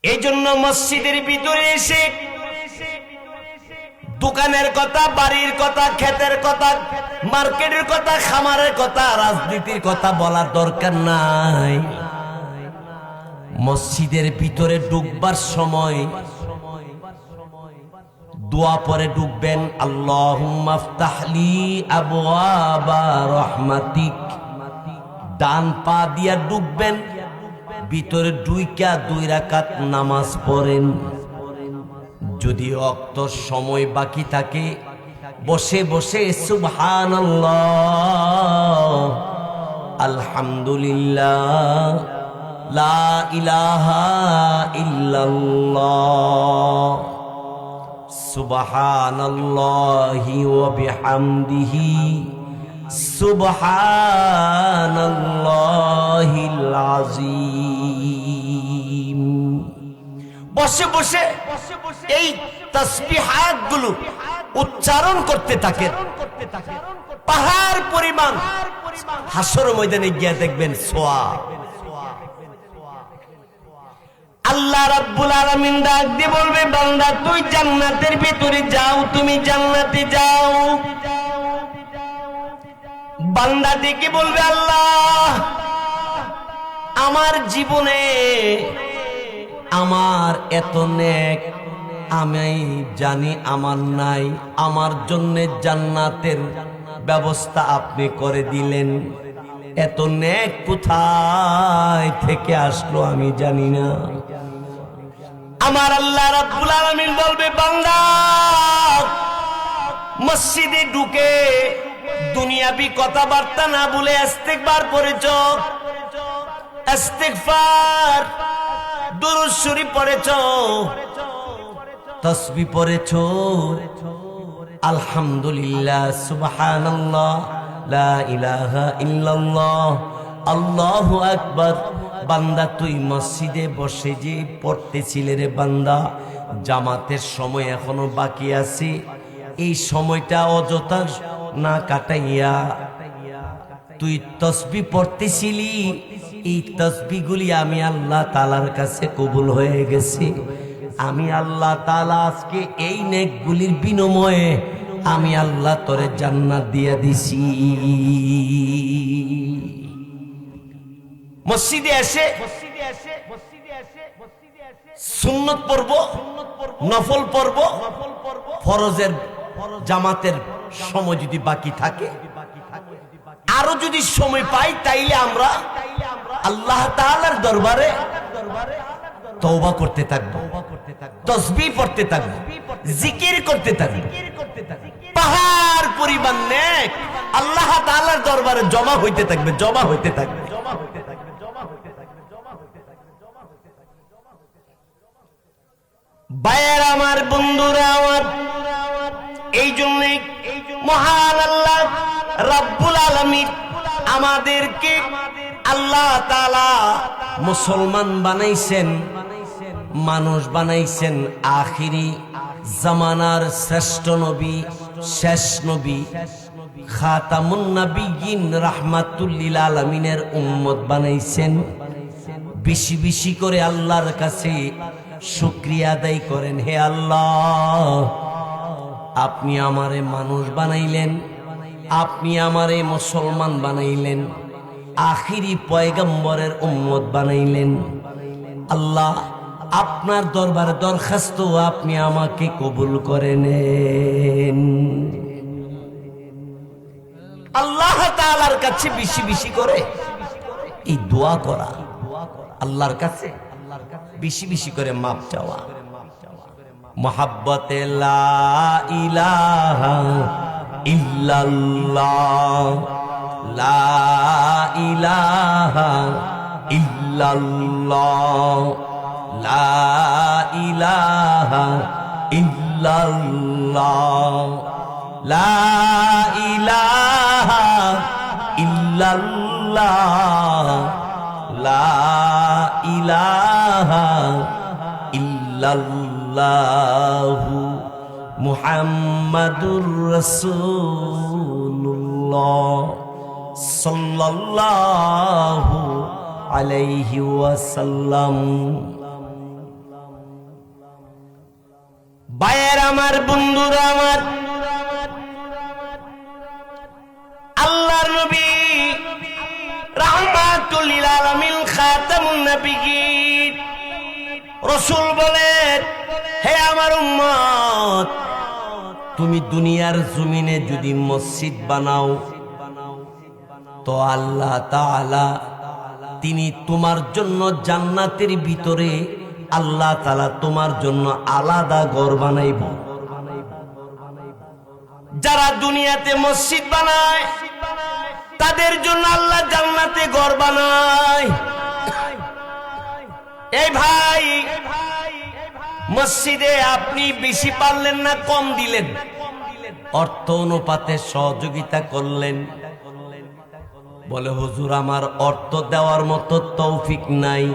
এই জন্য মসজিদের ভিতরে এসে দোকানের কথা, বাড়ির কথা, ক্ষেতের কথা, মার্কেটের কথা, খামারের কথা, রাজনীতির কথা বলার দরকার নাই। মসজিদের ভিতরে ঢুকবার সময় দোয়া পরে ঢুকবেন, আল্লাহুম্মা আফতাহলি আবওয়াবা রাহমাতিক। ডান পা দিয়া ঢুকবেন, ভিতরে ঢুইকা 2 রাকাত নামাজ পড়েন। যদি ওয়াক্ত সময় বাকি থাকে বসে বসে সুবহানাল্লাহ, আলহামদুলিল্লাহ, লা ইলাহা ইল্লাল্লাহ, সুবহানাল্লাহি ওয়া বিহামদিহি, সুবহানাল্লাহিল আযীম। বসে বসে এই তাসবিহাত গুলো উচ্চারণ করতে থাকেন। পাহাড় পরিমাণ হাসর ময়দানে গিয়ে দেখবেন সওয়াব। আল্লাহ রাব্বুল আলামিন ডাক দিয়ে বলবে, বান্দা তুই জান্নাতের ভিতরে যাও, তুমি জান্নাতে যাও। বান্দা ডেকে বলবে, আল্লাহ আমার জীবনে আমার এত নেক আমি জানি আমার নাই, আমার জন্য জান্নাতের ব্যবস্থা আপনি করে দিলেন, এত নেক কোথায় থেকে আসলো আমি জানি না। আমার আল্লাহ রাব্বুল আলামিন বলবে, বান্দা মসজিদে ঢুকে দুনিয়াবি কথাবার্তা না বলে ইস্তিগফার পড়েছ, ইস্তিগফার, দুরূদ শরীফ পড়েছ, তাসবিহ পড়েছ, আলহামদুলিল্লাহ, সুবহানাল্লাহ, লা ইলাহা ইল্লাল্লাহ, আল্লাহু আকবার। বান্দা তুই মসজিদে বসে যে পড়তেছিলে রে বান্দা, জামাতের সময় এখনো বাকি আছে, এই সময়টা অযথা না কাটাইয়া তুই তাসবিহ পড়তেছিলি, এই তাসবিহগুলি আমি আল্লাহ তাআলার কাছে কবুল হয়ে গেছে। আমি আল্লাহ তাআলা আজকে এই নেকগুলির বিনিময়ে আমি আল্লাহ তোরে জান্নাত দিয়ে দিছি। মসজিদে এসে সুন্নত পড়ব, নফল পড়ব, ফরজের জামাতের সময় যদি বাকি থাকে, আরো যদি সময় পাই তাইলে আমরা আল্লাহ তাআলার দরবারে তওবা করতে থাকবো, তাসবিহ পড়তে থাকবো, জিকির করতে থাকবো। পাহাড় পরিমাণ নেক আল্লাহ তাআলার দরবারে জমা হইতে থাকবে, জমা হইতে থাকবে। ভাইয়েরা আমার, বন্ধুরা আমার, এই জন্য মহান আল্লাহ রাব্বুল আলামিন আমাদেরকে আল্লাহ তাআলা মুসলমান বানাইছেন, মানুষ বানাইছেন। আখিরি জামানার শ্রেষ্ঠ নবী, শেষ নবী, খাতামুন নবিয়্যিন রাহমাতুল লিল আলামিনের উম্মত বানাইছেন। বেশি বেশি করে আল্লাহর কাছে শুকরিয়া আদায় করেন, হে আল্লাহ আপনি আমারে মানুষ বানাইলেন, আপনি আমারে মুসলমান বানাইলেন, আখিরি পয়গম্বরের উম্মত বানাইলেন। আল্লাহ আপনার দরবারে দরখাস্ত, আপনি আমাকে কবুল করে নেন। আল্লাহ তাআলার কাছে বেশি বেশি করে এই দোয়া করা, আল্লাহর কাছে বেশি বেশি করে মাপ চাওয়া। মোহাব্বতে লা ইলাহা ইল্লাল্লাহ, লা ইলাহা ইল্লাল্লাহ, লা ইলাহা ইল্লাল্লাহ, লা ইলাহা ইল্লাল্লাহ, লা ইলাহা ইল্লাল্লাহু মুহাম্মাদুর রাসূলুল্লাহ সাল্লাল্লাহু আলাইহি ওয়াসাল্লাম। আমার বন্ধুরা আমার, আল্লাহর নবী রাহমাতুল লিল আলামিন খাতামুন নবিয়্যিন রাসূল বলেন, হে আমার উম্মত, তুমি দুনিয়ার জমিনে যদি মসজিদ বানাও তো আল্লাহ তাআলা তিনি তোমার জন্য জান্নাতের ভিতরে আল্লাহ তাআলা তোমার জন্য আলাদা ঘর বানাইব। যারা দুনিয়াতে মসজিদ বানায় তাদের জন্য আল্লাহ জান্নাতে ঘর বানায়। এই ভাই, মসজিদে আপনি বেশি পারলেন না কম দিলেন, অর্থ অনুপাতে সহযোগিতা করলেন, বলে হুজুর আমার অর্থ দেওয়ার মতো তৌফিক নাই।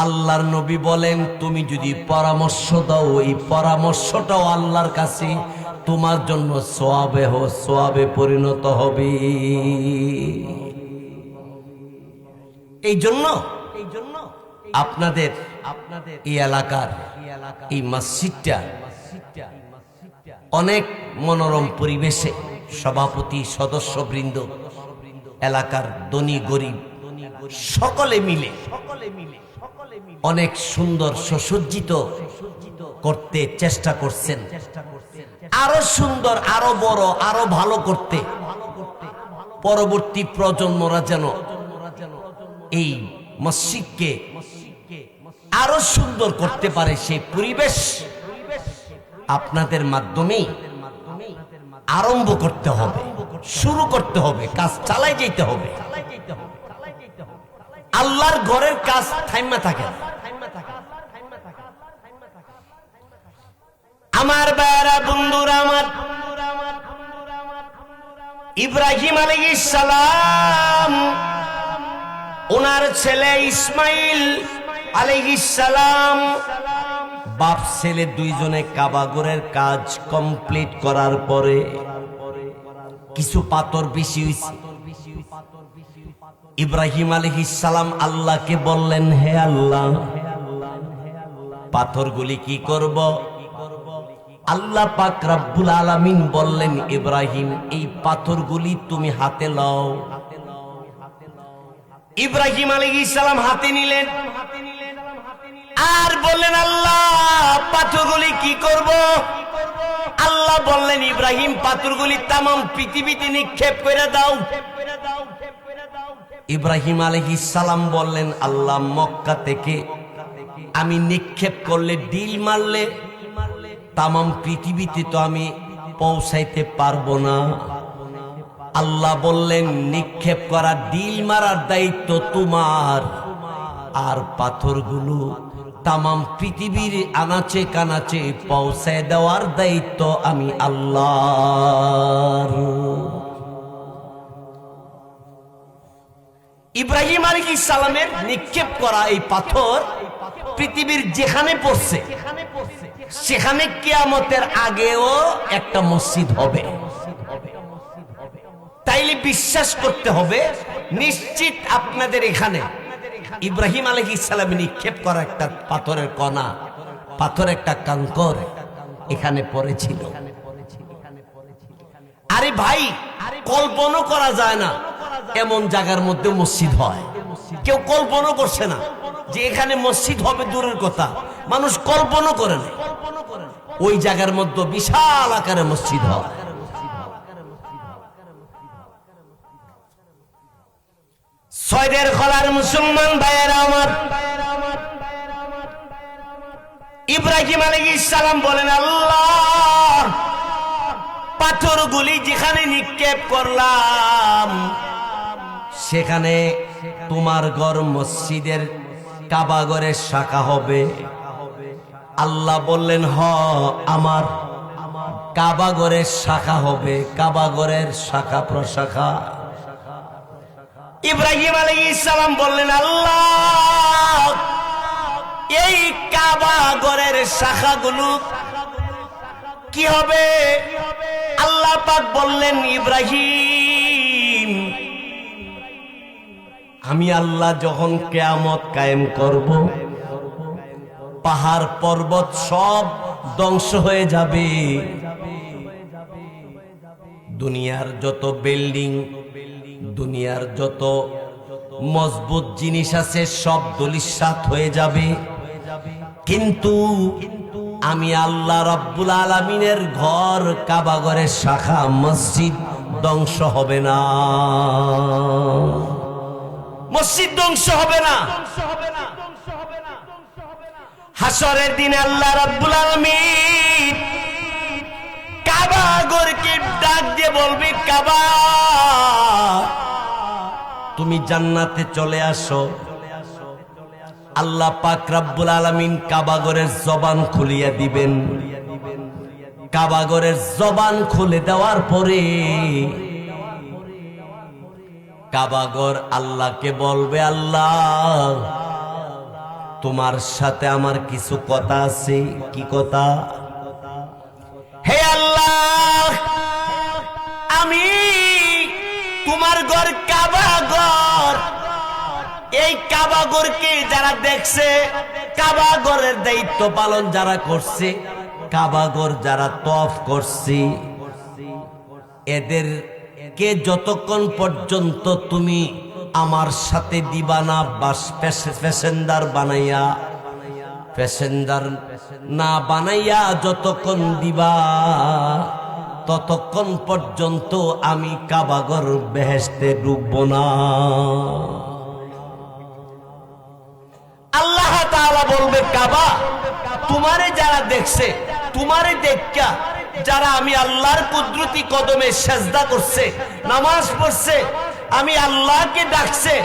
আল্লাহর নবী বলেন, তুমি যদি পরামর্শ দাও এই পরামর্শটাও আল্লাহর কাছে তোমার জন্য সওয়াবে পরিণত হবে। এই জন্য আপনাদের এই এলাকার এই মসজিদটা অনেক মনোরম পরিবেশে সভাপতি সদস্যবৃন্দ এলাকার ধনী গরিব সকলে মিলে অনেক সুন্দর সুসজ্জিত করতে চেষ্টা করছেন। আরো সুন্দর, আরো বড়, আরো ভালো করতে পরবর্তী প্রজন্মরা যেন এই মসজিদকে আরো সুন্দর করতে পারে, সেই পরিবেশ আপনাদের মাধ্যমেই আরম্ভ করতে হবে, শুরু করতে হবে, কাজ চালাই যেতে হবে। আল্লাহর ঘরের কাজ থাইমা থাকে। আমার বারা বন্ধুরা আমার, ইব্রাহিম আলাইহিস সালাম ওনার ছেলে ইসমাইল আলাইহিস সালাম বাপ ছেলে দুইজনে কাবা ঘরের কাজ কমপ্লিট করার পরে কিছু পাথর বেশি হইছে। ইব্রাহিম আলাইহিস সালাম আল্লাহকে বললেন, হে আল্লাহ, পাথরগুলি কি করব? আল্লাহ পাক রব্বুল আলামিন বললেন, ইব্রাহিম এই পাথরগুলি তুমি হাতে লও। ইব্রাহিম আলাইহিস সালাম হাতে নিলেন আর বললেন, আল্লাহ পাথরগুলি কি করব? আল্লাহ বললেন, ইব্রাহিম পাথরগুলি তামাম পৃথিবীতে নিক্ষেপ করে দাও। ইব্রাহিম আলাইহিস সালাম বললেন, আল্লাহ মক্কা থেকে আমি নিক্ষেপ করলে, ডিল মারলে তামাম পৃথিবীতে তো আমি পৌঁছাইতে পারবো না। আল্লাহ বললেন, নিক্ষেপ করা, ডিল মারার দায়িত্ব তোমার, আর পাথরগুলো তামাম পৃথিবীর আনাচে কানাচে পৌঁছায় দেওয়ার দায়িত্ব আমি আল্লাহর। ইব্রাহিম আলাইহিস সালামের নিক্ষেপ করা এই পাথর পৃথিবীর যেখানে পড়ছে সেখানে কিয়ামতের আগেও একটা মসজিদ হবে। তাইলে বিশ্বাস করতে হবে, নিশ্চিত আপনাদের এখানে ইব্রাহিম আলাইহিস সালাম নিক্ষেপ করা একটা পাথরের কণা, পাথর একটা কাঙ্কর এখানে পড়েছিল। আরে ভাই, কল্পনা করা যায় না এমন জায়গার মধ্যে মসজিদ হয়। কেউ কল্পনা করছে না যে এখানে মসজিদ হবে, দূরের কথা, মানুষ কল্পনা করে না ওই জায়গার মধ্যে বিশাল আকারে মসজিদ হয়। সয়দের খলার মুসলমান ভাইয়েরা আমার, ইব্রাহিম আলাইহিস সালাম বলেন, আল্লাহ পাথরগুলি যেখানে নিক্ষেপ করলাম সেখানে তোমার ঘর মসজিদের কাবা ঘরের শাখা হবে। আল্লাহ বললেন, হ আমার কাবা ঘরের শাখা হবে, কাবা ঘরের শাখা প্রশাখা। ইব্রাহিম আলাইহিস সালাম বললেন, আল্লাহ এই কাবা ঘরের শাখাগুলো কি হবে? আল্লাহ পাক বললেন, ইব্রাহিম আমি আল্লাহ যখন কিয়ামত কায়েম করব, পাহাড় পর্বত সব ধ্বংস হয়ে যাবে। দুনিয়ার যত বিল্ডিং, দুনিয়ার যত মজবুত জিনিস আছে সব ধূলিসাৎ হয়ে যাবে, কিন্তু আমি আল্লাহ রাব্বুল আলামিনের ঘর কাবা ঘরের শাখা মসজিদ ধ্বংস হবে না। মসজিদ ধ্বংস হবে না। হাসরের দিনে আল্লাহ রাব্বুল আলামিন কাবা ঘরকে ডাক দিয়ে বলবে, কাবা তুমি জান্নাতে চলে আসো। আল্লাহ পাক রব্বুল আলামিন কাবা ঘরের জবান খুলিয়া দিবেন। কাবা ঘরের জবান খুলে দেওয়ার পরে কাবা ঘর আল্লাহকে বলবে, আল্লাহ তোমার সাথে আমার কিছু কথা আছে। কি কথা? হে আল্লাহ, আমি তোমার ঘর কাবা ঘর, এই কাবা ঘরকে যারা দেখছে, কাবা ঘরের দায়িত্ব পালন যারা করছে, কাবা ঘর যারা তওয়াফ করছে, এদেরকে যতক্ষণ পর্যন্ত তুমি আমার সাথে দিবা না, বাস প্যাসেঞ্জার বানাইয়া, প্যাসেঞ্জার না বানাইয়া যতক্ষণ দিবা, ততক্ষণ পর্যন্ত আমি কাবা ঘর বেহেশতে ডুববো না। আল্লাহ তাআলা বলবে, কাবা তোমারে যারা দেখছে, তোমারে দেখা যারা আমি আল্লাহর কুদরতি কদমে সেজদা করছে, নামাজ পড়ছে, আমি আল্লাহকে ডাকছে,